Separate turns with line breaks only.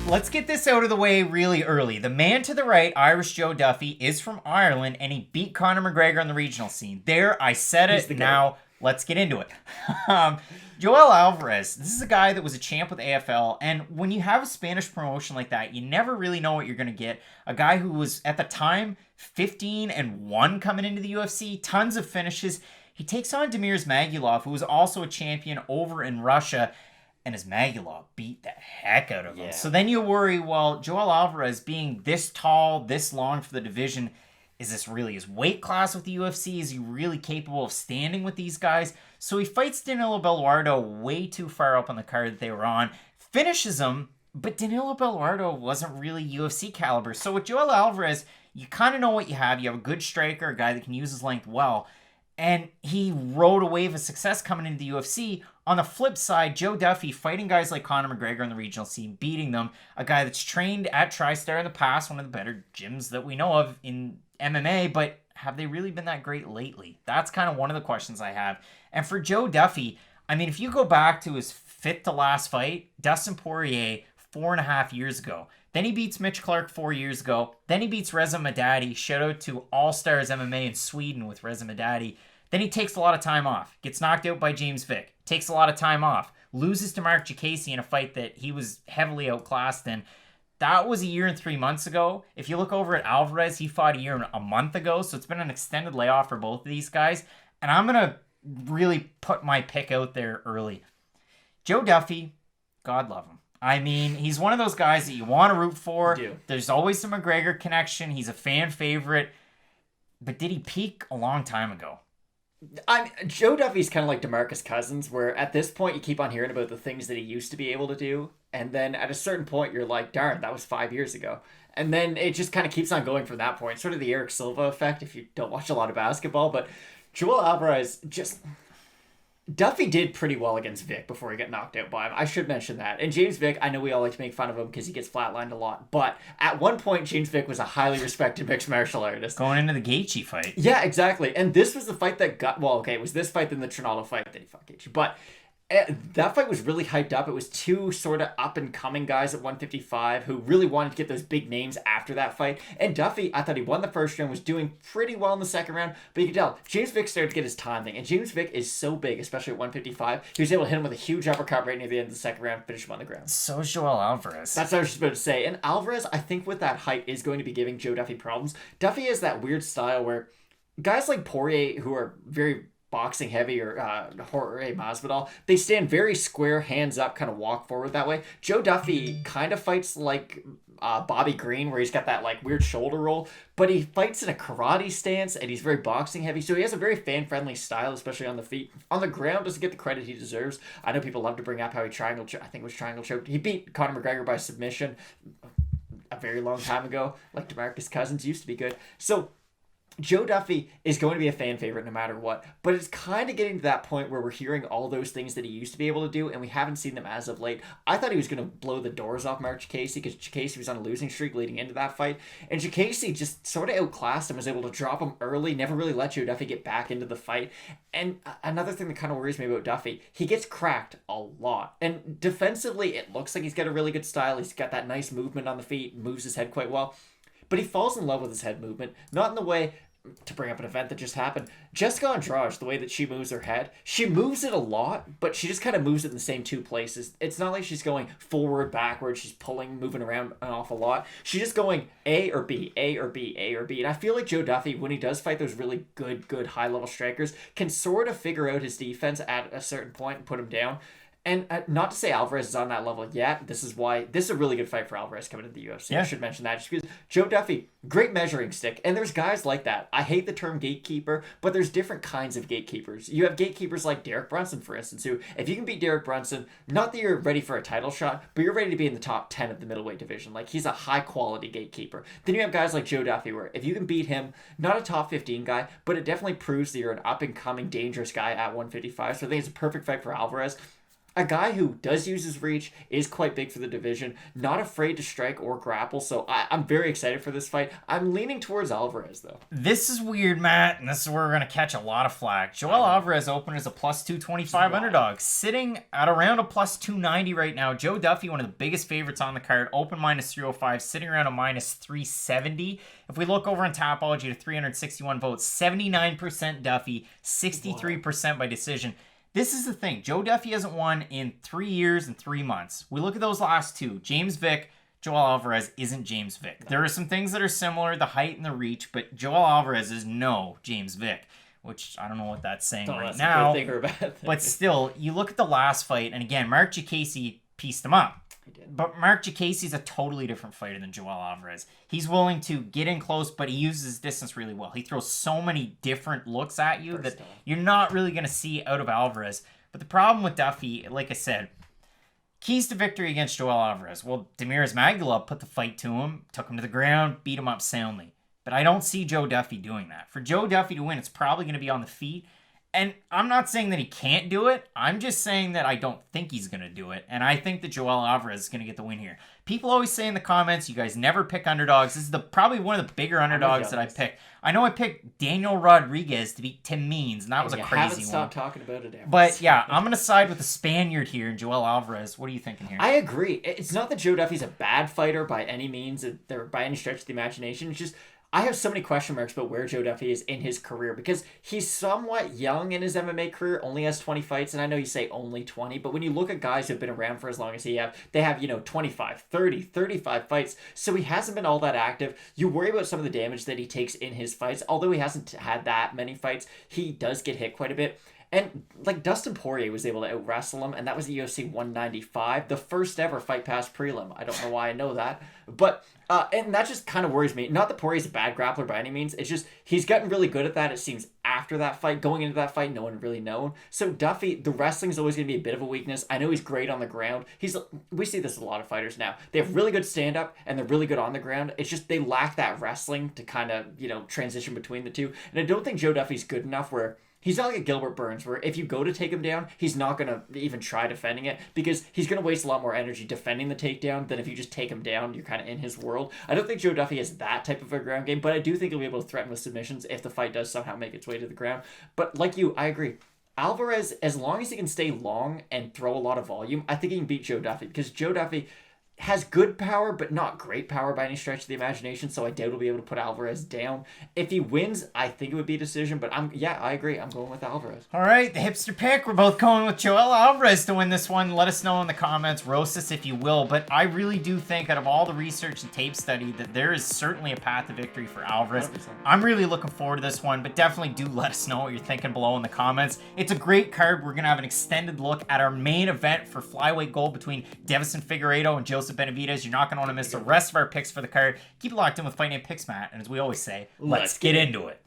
let's get this out of the way really early. The man to the right, Irish Joe Duffy, is from Ireland, and he beat Conor McGregor on the regional scene. There, I said it. Now, let's get into it. Joel Alvarez, this is a guy that was a champ with AFL, and when you have a Spanish promotion like that, you never really know what you're going to get. A guy who was, at the time, 15-1 coming into the UFC, tons of finishes. He takes on Damir Magulov, who was also a champion over in Russia, and Magulov beat the heck out of him. So then you worry, well, Joel Alvarez being this tall, this long for the division, is this really his weight class with the UFC? Is he really capable of standing with these guys? So he fights Danilo Belluardo way too far up on the card that they were on, finishes him, but Danilo Belluardo wasn't really UFC caliber. So with Joel Alvarez, you kind of know what you have. You have a good striker, a guy that can use his length well. And he rode a wave of success coming into the UFC. On the flip side, Joe Duffy fighting guys like Conor McGregor in the regional scene, beating them. A guy that's trained at TriStar in the past, one of the better gyms that we know of in MMA, but have they really been that great lately? That's kind of one of the questions I have. And for Joe Duffy, I mean, if you go back to his fifth to last fight, Dustin Poirier 4.5 years ago. Then he beats Mitch Clark 4 years ago. Then he beats Reza Madadi. Shout out to All Stars MMA in Sweden with Reza Madadi. Then he takes a lot of time off. Gets knocked out by James Vick. Takes a lot of time off. Loses to Mark Jacasey in a fight that he was heavily outclassed in. That was a year and 3 months ago. If you look over at Alvarez, he fought a year and a month ago. So it's been an extended layoff for both of these guys. And I'm going to really put my pick out there early. Joe Duffy, God love him. I mean, he's one of those guys that you want to root for. There's always some McGregor connection. He's a fan favorite. But did he peak a long time ago?
Joe Duffy's kind of like DeMarcus Cousins, where at this point you keep on hearing about the things that he used to be able to do, and then at a certain point you're like, darn, that was 5 years ago. And then it just kind of keeps on going from that point. Sort of the Eric Silva effect if you don't watch a lot of basketball. But Joel Alvarez just... Duffy did pretty well against Vic before he got knocked out by him. I should mention that. And James Vick, I know we all like to make fun of him because he gets flatlined a lot. But at one point, James Vick was a highly respected mixed martial artist.
Going into the Gaethje fight.
Yeah, exactly. And this was the fight that got... Well, okay, it was this fight than the Trinaldo fight that he fought Gaethje. But that fight was really hyped up. It was two sort of up-and-coming guys at 155 who really wanted to get those big names after that fight. And Duffy, I thought he won the first round, was doing pretty well in the second round. But you could tell, James Vick started to get his time thing. And James Vick is so big, especially at 155. He was able to hit him with a huge uppercut right near the end of the second round, finish him on the ground.
So is Joel Alvarez.
That's what I was just about to say. And Alvarez, I think with that height, is going to be giving Joe Duffy problems. Duffy has that weird style where guys like Poirier, who are very... boxing heavy, or Jorge Masvidal, they stand very square, hands up, kind of walk forward that way. Joe Duffy kind of fights like Bobby Green, where he's got that like weird shoulder roll, but he fights in a karate stance and he's very boxing heavy, so he has a very fan-friendly style, especially on the feet. On the ground, doesn't get the credit he deserves. I know people love to bring up how he triangle choked. He beat Conor McGregor by submission a very long time ago, like DeMarcus Cousins used to be good. So Joe Duffy is going to be a fan favorite no matter what, but it's kind of getting to that point where we're hearing all those things that he used to be able to do, and we haven't seen them as of late. I thought he was going to blow the doors off Mark Jacasey because Jacasey was on a losing streak leading into that fight, and Jacasey just sort of outclassed him, was able to drop him early, never really let Joe Duffy get back into the fight. And another thing that kind of worries me about Duffy, he gets cracked a lot, and defensively it looks like he's got a really good style. He's got that nice movement on the feet, moves his head quite well, but he falls in love with his head movement, not in the way... To bring up an event that just happened, Jessica Andrade, the way that she moves her head, she moves it a lot, but she just kind of moves it in the same two places. It's not like she's going forward, backward, she's pulling, moving around an awful lot. She's just going A or B, A or B, A or B. And I feel like Joe Duffy, when he does fight those really good high-level strikers, can sort of figure out his defense at a certain point and put him down. And not to say Alvarez is on that level yet. This is a really good fight for Alvarez coming into the UFC. Yeah. I should mention that just because Joe Duffy, great measuring stick. And there's guys like that. I hate the term gatekeeper, but there's different kinds of gatekeepers. You have gatekeepers like Derek Brunson, for instance, who, if you can beat Derek Brunson, not that you're ready for a title shot, but you're ready to be in the top 10 of the middleweight division. Like, he's a high-quality gatekeeper. Then you have guys like Joe Duffy, where if you can beat him, not a top 15 guy, but it definitely proves that you're an up-and-coming, dangerous guy at 155. So I think it's a perfect fight for Alvarez. a guy who does use his reach, is quite big for the division, not afraid to strike or grapple. So I'm very excited for this fight. I'm leaning towards Alvarez, though.
This is weird, Matt, and this is where we're going to catch a lot of flack. Joel Alvarez opened as a plus 225 underdog, sitting at around a plus 290 right now. Joe Duffy, one of the biggest favorites on the card, open minus 305, sitting around a minus 370. If we look over on Tapology to 361 votes, 79% Duffy, 63% by decision. This is the thing. Joe Duffy hasn't won in 3 years and 3 months. We look at those last two. James Vick, Joel Alvarez isn't James Vick. There are some things that are similar, the height and the reach, but Joel Alvarez is no James Vick, which I don't know what that's saying right now.
A good thing or a bad thing.
But still, you look at the last fight, and again, Mark Giacchesi pieced him up. But Mark Giacchesi's a totally different fighter than Joel Alvarez. He's willing to get in close, but he uses his distance really well. He throws so many different looks at you that you're not really going to see out of Alvarez. But the problem with Duffy, like I said, keys to victory against Joel Alvarez. Well, Demiraz Magdalov put the fight to him, took him to the ground, beat him up soundly. But I don't see Joe Duffy doing that. For Joe Duffy to win, it's probably going to be on the feet. And I'm not saying that he can't do it. I'm just saying that I don't think he's going to do it. And I think that Joel Alvarez is going to get the win here. People always say in the comments, you guys never pick underdogs. This is probably one of the bigger underdogs that I picked. I know I picked Daniel Rodriguez to beat Tim Means, and that was a crazy one.
Haven't stopped talking about it ever.
But yeah, I'm going to side with the Spaniard here and Joel Alvarez. What are you thinking here?
I agree. It's not that Joe Duffy's a bad fighter by any means, by any stretch of the imagination. It's just I have so many question marks about where Joe Duffy is in his career because he's somewhat young in his MMA career, only has 20 fights, and I know you say only 20, but when you look at guys who've been around for as long as they have 25, 30, 35 fights, so he hasn't been all that active. You worry about some of the damage that he takes in his fights. Although he hasn't had that many fights, he does get hit quite a bit. And like Dustin Poirier was able to out wrestle him, and that was the UFC 195, the first ever fight past prelim. I don't know why I know that, but and that just kind of worries me. Not that Poirier's a bad grappler by any means. It's just he's gotten really good at that. It seems after that fight, going into that fight, no one really known. So Duffy, the wrestling is always going to be a bit of a weakness. I know he's great on the ground. We see this with a lot of fighters now. They have really good stand up and they're really good on the ground. It's just they lack that wrestling to kind of transition between the two. And I don't think Joe Duffy's good enough where. He's not like a Gilbert Burns where if you go to take him down, he's not going to even try defending it because he's going to waste a lot more energy defending the takedown than if you just take him down, you're kind of in his world. I don't think Joe Duffy has that type of a ground game, but I do think he'll be able to threaten with submissions if the fight does somehow make its way to the ground. But like you, I agree. Alvarez, as long as he can stay long and throw a lot of volume, I think he can beat Joe Duffy because Joe Duffy has good power, but not great power by any stretch of the imagination, so I doubt he'll be able to put Alvarez down. If he wins, I think it would be a decision, but I agree. I'm going with Alvarez.
All right, the hipster pick. We're both going with Joel Alvarez to win this one. Let us know in the comments. Roast us if you will, but I really do think out of all the research and tape study that there is certainly a path to victory for Alvarez. 100%. I'm really looking forward to this one, but definitely do let us know what you're thinking below in the comments. It's a great card. We're going to have an extended look at our main event for flyweight gold between Deiveson Figueiredo and Joseph Benavidez. You're not going to want to miss the rest of our picks for the card. Keep it locked in with Fight Night Picks, Matt. And as we always say, let's get into it.